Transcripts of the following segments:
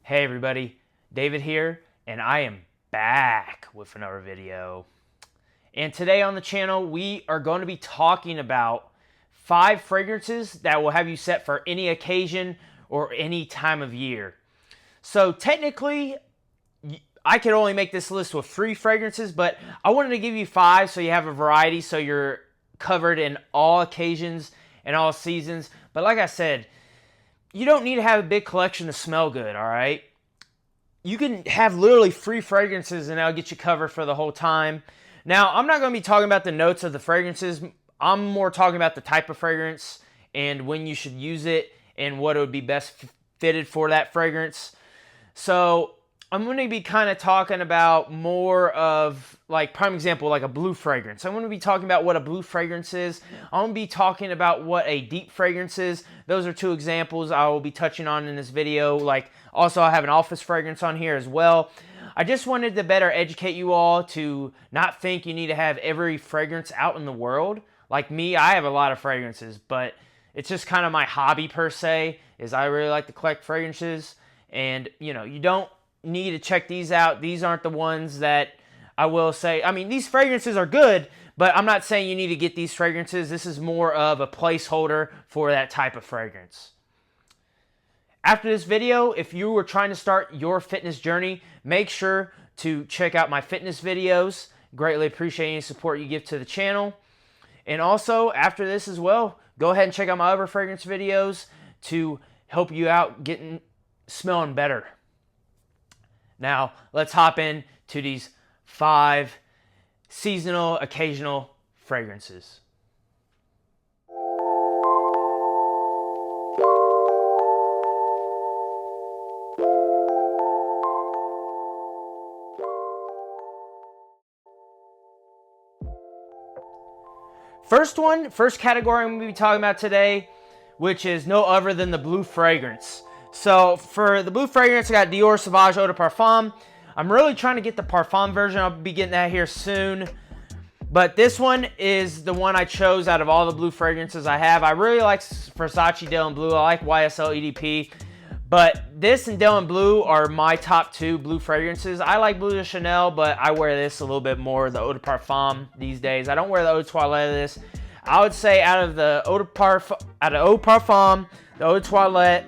Hey everybody, David here, and I am back with another video. And today on the channel, we are going to be talking about 5 fragrances that will have you set for any occasion or any time of year. So technically, I could only make this list with 3 fragrances, but I wanted to give you 5 so you have a variety, so you're covered in all occasions and all seasons. But like I said, you don't need to have a big collection to smell good, all right? You can have literally 3 fragrances and that'll get you covered for the whole time. Now, I'm not going to be talking about the notes of the fragrances. I'm more talking about the type of fragrance and when you should use it and what it would be best fitted for that fragrance. So I'm going to be kind of talking about more of, like, prime example, like a blue fragrance. I'm going to be talking about what a blue fragrance is. I'm going to be talking about what a deep fragrance is. Those are 2 examples I will be touching on in this video. Like, also, I have an office fragrance on here as well. I just wanted to better educate you all to not think you need to have every fragrance out in the world. Like me, I have a lot of fragrances, but it's just kind of my hobby per se, is I really like to collect fragrances. And, you know, you don't need to check these out. These aren't the ones that I will say. I mean, these fragrances are good, but I'm not saying you need to get these fragrances. This is more of a placeholder for that type of fragrance. After this video, if you were trying to start your fitness journey, make sure to check out my fitness videos. Greatly appreciate any support you give to the channel. And also, after this as well, go ahead and check out my other fragrance videos to help you out smelling better. Now, let's hop in to these 5 seasonal, occasional fragrances. First category I'm going to be talking about today, which is no other than the blue fragrance. So for the blue fragrance, I got Dior Sauvage Eau de Parfum. I'm really trying to get the Parfum version. I'll be getting that here soon. But this one is the one I chose out of all the blue fragrances I have. I really like Versace Dylan Blue. I like YSL EDP. But this and Dylan Blue are my top 2 blue fragrances. I like Bleu de Chanel, but I wear this a little bit more, the Eau de Parfum these days. I don't wear the Eau de Toilette of this. I would say out of the Eau de Parfum, the Eau de Toilette,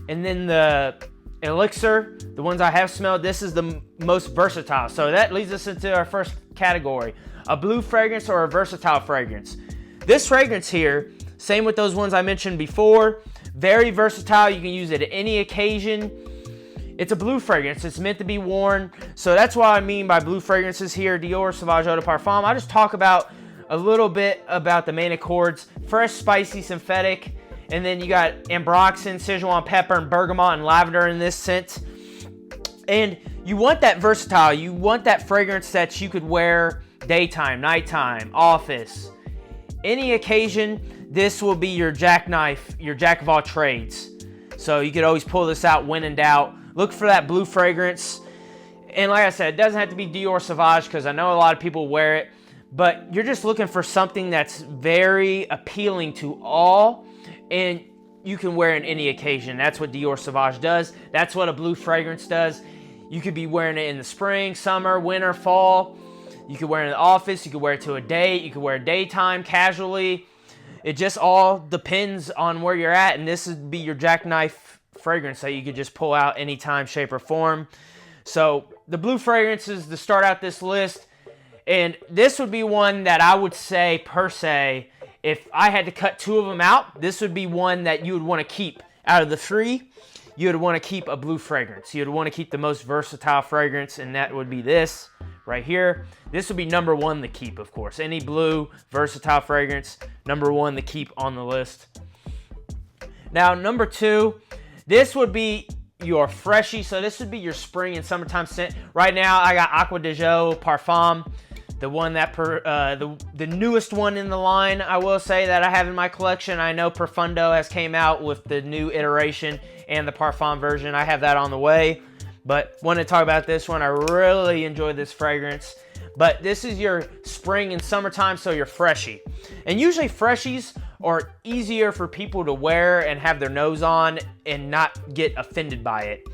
and then the Elixir, the ones I have smelled, this is the most versatile. So that leads us into our first category, a blue fragrance or a versatile fragrance. This fragrance here, same with those ones I mentioned before, very versatile. You can use it at any occasion. It's a blue fragrance. It's meant to be worn. So that's what I mean by blue fragrances here. Dior Sauvage Eau de Parfum. I just talk about a little bit about the main accords. Fresh, spicy, synthetic. And then you got ambroxan, Sichuan pepper, and bergamot and lavender in this scent. And you want that versatile. You want that fragrance that you could wear daytime, nighttime, office, any occasion. This will be your jackknife, your jack of all trades. So you could always pull this out when in doubt. Look for that blue fragrance. And like I said, it doesn't have to be Dior Sauvage because I know a lot of people wear it. But you're just looking for something that's very appealing to all. And you can wear it in any occasion. That's what Dior Sauvage does. That's what a blue fragrance does. You could be wearing it in the spring, summer, winter, fall. You could wear it in the office. You could wear it to a date. You could wear it daytime, casually. It just all depends on where you're at. And this would be your jackknife fragrance that you could just pull out anytime, shape, or form. So the blue fragrances to start out this list. And this would be one that I would say, per se, if I had to cut 2 of them out, this would be one that you would want to keep. Out of the 3, you would want to keep a blue fragrance. You would want to keep the most versatile fragrance, and that would be this right here. This would be number 1 to keep, of course. Any blue versatile fragrance, number 1 to keep on the list. Now, number 2, this would be your freshie. So this would be your spring and summertime scent. Right now, I got Aqua de Jo Parfum. The one that the newest one in the line, I will say, that I have in my collection. I know Profundo has came out with the new iteration and the Parfum version. I have that on the way. But want to talk about this one. I really enjoy this fragrance. But this is your spring and summertime, so your freshie. And usually freshies are easier for people to wear and have their nose on and not get offended by it.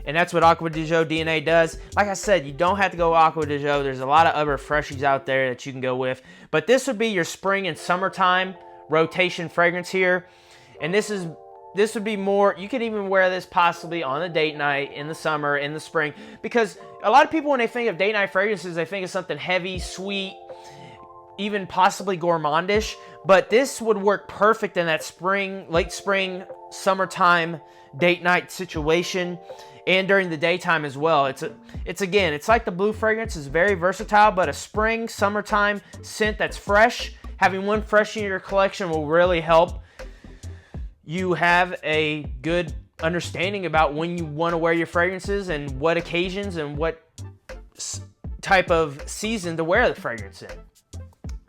and that's what Acqua di Gio DNA does. Like I said, you don't have to go Acqua di Gio. There's a lot of other freshies out there that you can go with, but this would be your spring and summertime rotation fragrance here. And this would be more, you could even wear this possibly on a date night in the summer, in the spring, because a lot of people, when they think of date night fragrances, they think of something heavy, sweet, even possibly gourmandish, but this would work perfect in that spring, late spring, summertime date night situation, and during the daytime as well. It's like the blue fragrance is very versatile, but a spring, summertime scent that's fresh, having one fresh in your collection will really help you have a good understanding about when you want to wear your fragrances and what occasions and what type of season to wear the fragrance in.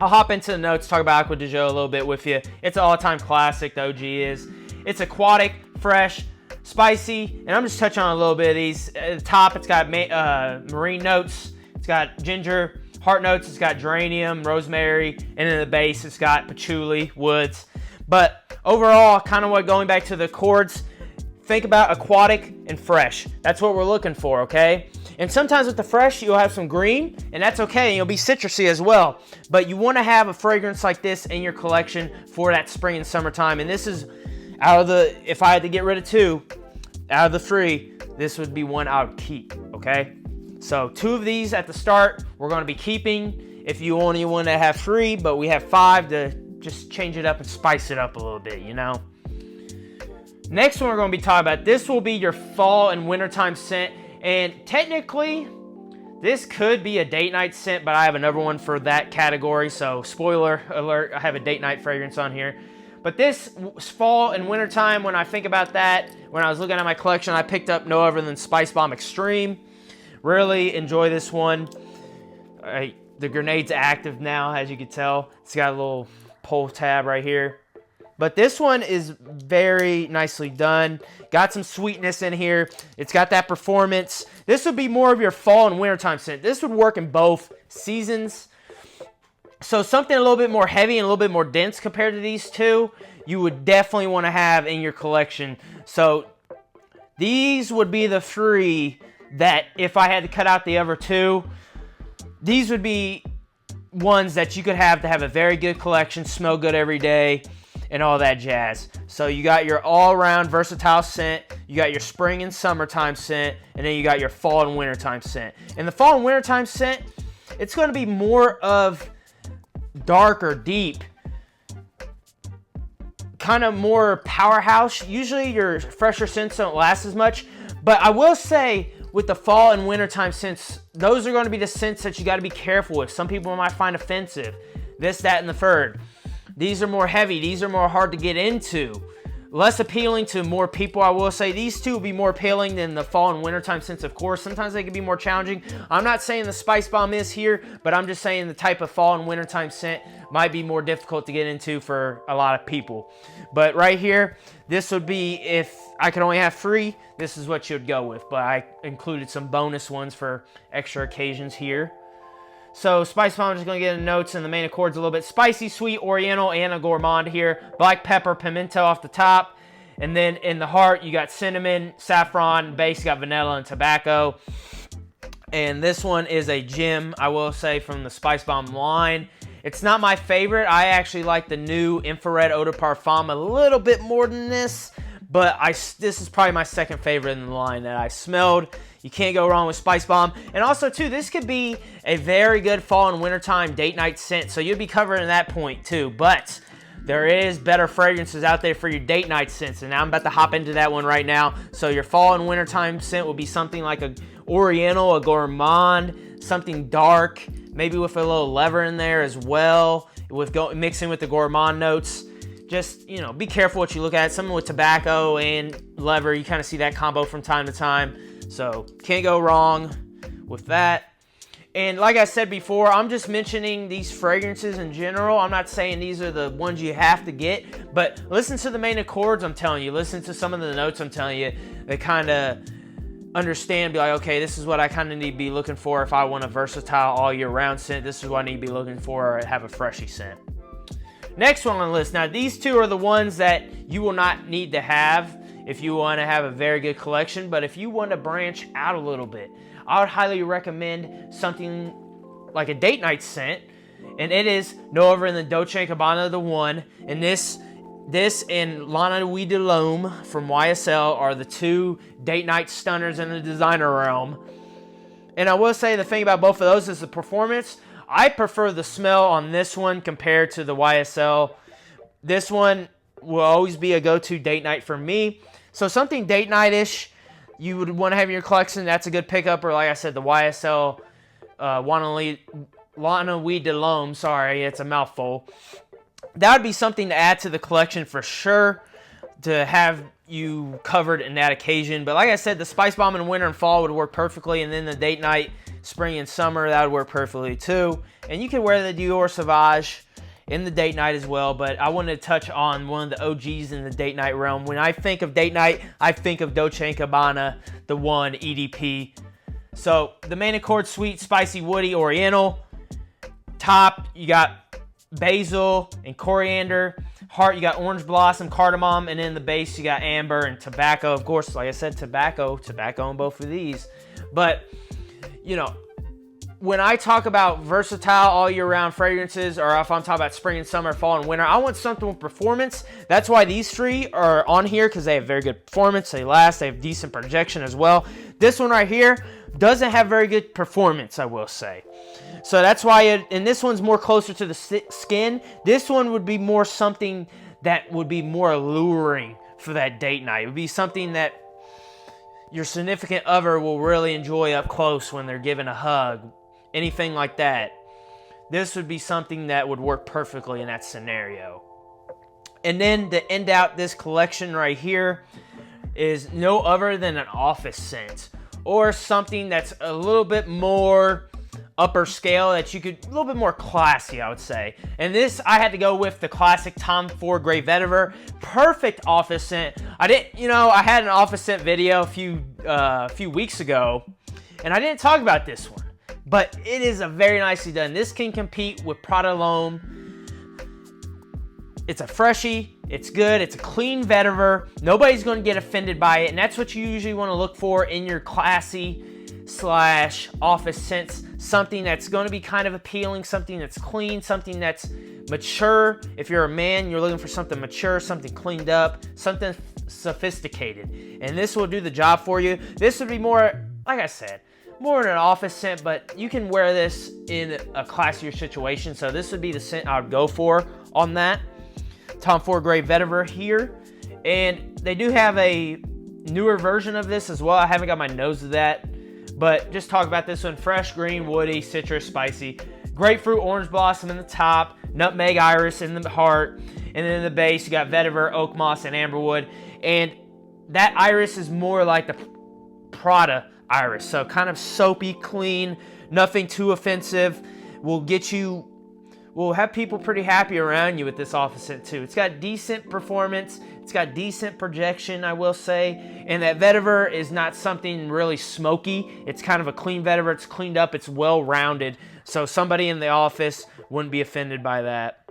I'll hop into the notes, talk about Acqua di Gio a little bit with you. It's an all-time classic, the OG is. It's aquatic, fresh, spicy, and I'm just touching on a little bit of these. At the top, it's got marine notes. It's got ginger, heart notes. It's got geranium, rosemary, and in the base, it's got patchouli, woods. But overall, kind of going back to the chords, think about aquatic and fresh. That's what we're looking for, okay? And sometimes with the fresh, you'll have some green, and that's okay, and you'll be citrusy as well. But you want to have a fragrance like this in your collection for that spring and summertime. And this is, if I had to get rid of two, out of the three, this would be one I would keep, okay? So 2 of these at the start, we're going to be keeping. If you only want to have 3, but we have 5 to just change it up and spice it up a little bit, you know? Next one we're going to be talking about, this will be your fall and wintertime scent. And technically, this could be a date night scent, but I have another one for that category. So spoiler alert, I have a date night fragrance on here. But this fall and wintertime, when I think about that, when I was looking at my collection, I picked up no other than Spice Bomb Extreme. Really enjoy this one. The grenade's active now, as you can tell. It's got a little pull tab right here. But this one is very nicely done. Got some sweetness in here. It's got that performance. This would be more of your fall and wintertime scent. This would work in both seasons. So something a little bit more heavy and a little bit more dense compared to these two, you would definitely want to have in your collection. So these would be the 3 that if I had to cut out the other 2, these would be ones that you could have to have a very good collection, smell good every day, and all that jazz. So you got your all-around versatile scent, you got your spring and summertime scent, and then you got your fall and wintertime scent. And the fall and wintertime scent, it's going to be more of dark or deep, kind of more powerhouse. Usually your fresher scents don't last as much, but I will say with the fall and wintertime scents, those are going to be the scents that you got to be careful with. Some people might find offensive, this, that, and the third. These are more heavy. These are more hard to get into. Less appealing to more people, I will say. These 2 will be more appealing than the fall and wintertime scents, of course. Sometimes they can be more challenging. I'm not saying the Spice Bomb is here, but I'm just saying the type of fall and wintertime scent might be more difficult to get into for a lot of people. But right here, this would be, if I could only have 3, this is what you would go with. But I included some bonus ones for extra occasions here. So Spice Bomb is going to get in notes in the main accords a little bit. Spicy, sweet, oriental, and a gourmand here. Black pepper, pimento off the top. And then in the heart, you got cinnamon, saffron. Base, you got vanilla and tobacco. And this one is a gem, I will say, from the Spice Bomb line. It's not my favorite. I actually like the new infrared eau de parfum a little bit more than this. But this is probably my second favorite in the line that I smelled. You can't go wrong with Spice Bomb. And also, too, this could be a very good fall and wintertime date night scent. So you'll be covered in that point, too. But there is better fragrances out there for your date night scents. And now I'm about to hop into that one right now. So your fall and wintertime scent will be something like a oriental, a gourmand, something dark, maybe with a little leather in there as well, with mixing with the gourmand notes. Just, you know, be careful what you look at. Something with tobacco and leather, you kind of see that combo from time to time. So can't go wrong with that. And like I said before, I'm just mentioning these fragrances in general. I'm not saying these are the ones you have to get, but listen to the main accords I'm telling you. Listen to some of the notes I'm telling you. They kind of understand, be like, okay, this is what I kind of need to be looking for if I want a versatile all year round scent. This is what I need to be looking for or have a freshy scent. Next one on the list. Now, these 2 are the ones that you will not need to have if you want to have a very good collection. But if you want to branch out a little bit, I would highly recommend something like a date night scent, and it is no other than the Dolce & Gabbana The One. And this and La Nuit de l'Homme from YSL are the two date night stunners in the designer realm. And I will say the thing about both of those is the performance. I prefer the smell on this one compared to the YSL. This one will always be a go-to date night for me. So something date night-ish you would want to have in your collection, that's a good pickup. Or like I said, the YSL La Nuit de l'Homme, sorry, it's a mouthful. That would be something to add to the collection for sure, to have you covered in that occasion. But like I said, the Spice Bomb in winter and fall would work perfectly, and then the date night spring and summer, that would work perfectly too. And you can wear the Dior Sauvage in the date night as well. But I wanted to touch on one of the OGs in the date night realm. When I think of date night, I think of Dolce & Gabbana The One EDP. So the main accord, sweet, spicy, woody, oriental. Top, you got basil and coriander. Heart, you got orange blossom, cardamom, and in the base you got amber and tobacco. Of course, like I said, tobacco on both of these. But, you know, when I talk about versatile all year round fragrances, or if I'm talking about spring and summer, fall and winter, I want something with performance. That's why these three are on here, because they have very good performance, they last, they have decent projection as well. This one right here doesn't have very good performance, I will say. So that's why and this one's more closer to the skin. This one would be more something that would be more alluring for that date night. It would be something that your significant other will really enjoy up close when they're giving a hug. Anything like that. This would be something that would work perfectly in that scenario. And then to end out this collection right here is no other than an office scent, or something that's a little bit more upper scale, that you could, a little bit more classy, I would say. And this, I had to go with the classic Tom Ford Grey Vetiver. Perfect office scent. I had an office scent video a few weeks ago, and I didn't talk about this one, but it is a very nicely done. This can compete with Prada L'Homme. It's a freshie. It's good. It's a clean vetiver. Nobody's going to get offended by it, and that's what you usually want to look for in your classy / office scents. Something that's going to be kind of appealing, something that's clean, something that's mature. If you're a man, you're looking for something mature, something cleaned up, something sophisticated, and this will do the job for you. This would be more, like I said, more in an office scent, but you can wear this in a classier situation. So this would be the scent I would go for on that. Tom Ford Grey Vetiver here. And they do have a newer version of this as well. I haven't got my nose to that, but just talk about this one. Fresh, green, woody, citrus, spicy. Grapefruit, orange blossom in the top. Nutmeg, iris in the heart. And then in the base, you got vetiver, oak moss, and amberwood. And that iris is more like the Prada iris. So kind of soapy, clean, nothing too offensive. Will have people pretty happy around you with this office scent too. It's got decent performance. It's got decent projection, I will say. And that vetiver is not something really smoky. It's kind of a clean vetiver. It's cleaned up. It's well-rounded. So somebody in the office wouldn't be offended by that.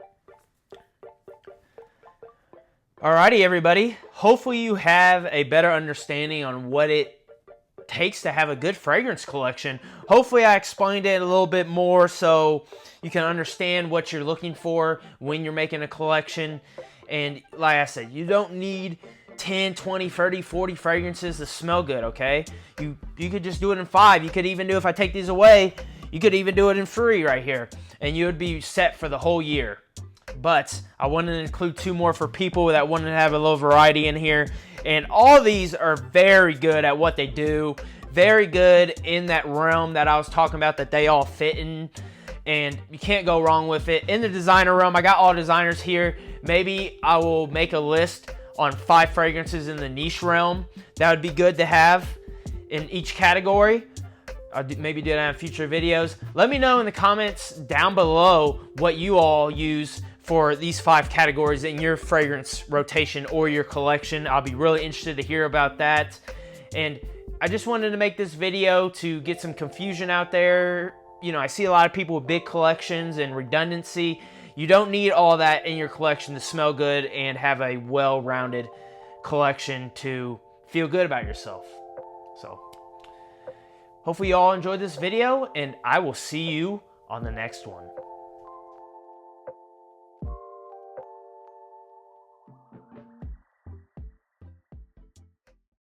Alrighty, everybody. Hopefully you have a better understanding on what it takes to have a good fragrance collection. Hopefully I explained it a little bit more so you can understand what you're looking for when you're making a collection. And like I said, you don't need 10, 20, 30, 40 fragrances to smell good, okay? You could just do it in 5. You could even do, if I take these away, you could even do it in 3 right here, and you would be set for the whole year. But I wanted to include 2 more for people that wanted to have a little variety in here. And all these are very good at what they do. Very good in that realm that I was talking about that they all fit in. And you can't go wrong with it. In the designer realm, I got all designers here. Maybe I will make a list on 5 fragrances in the niche realm. That would be good to have in each category. I'll maybe do that in future videos. Let me know in the comments down below what you all use for these 5 categories in your fragrance rotation or your collection. I'll be really interested to hear about that. And I just wanted to make this video to get some confusion out there. You know, I see a lot of people with big collections and redundancy. You don't need all that in your collection to smell good and have a well-rounded collection to feel good about yourself. So hopefully you all enjoyed this video, and I will see you on the next one.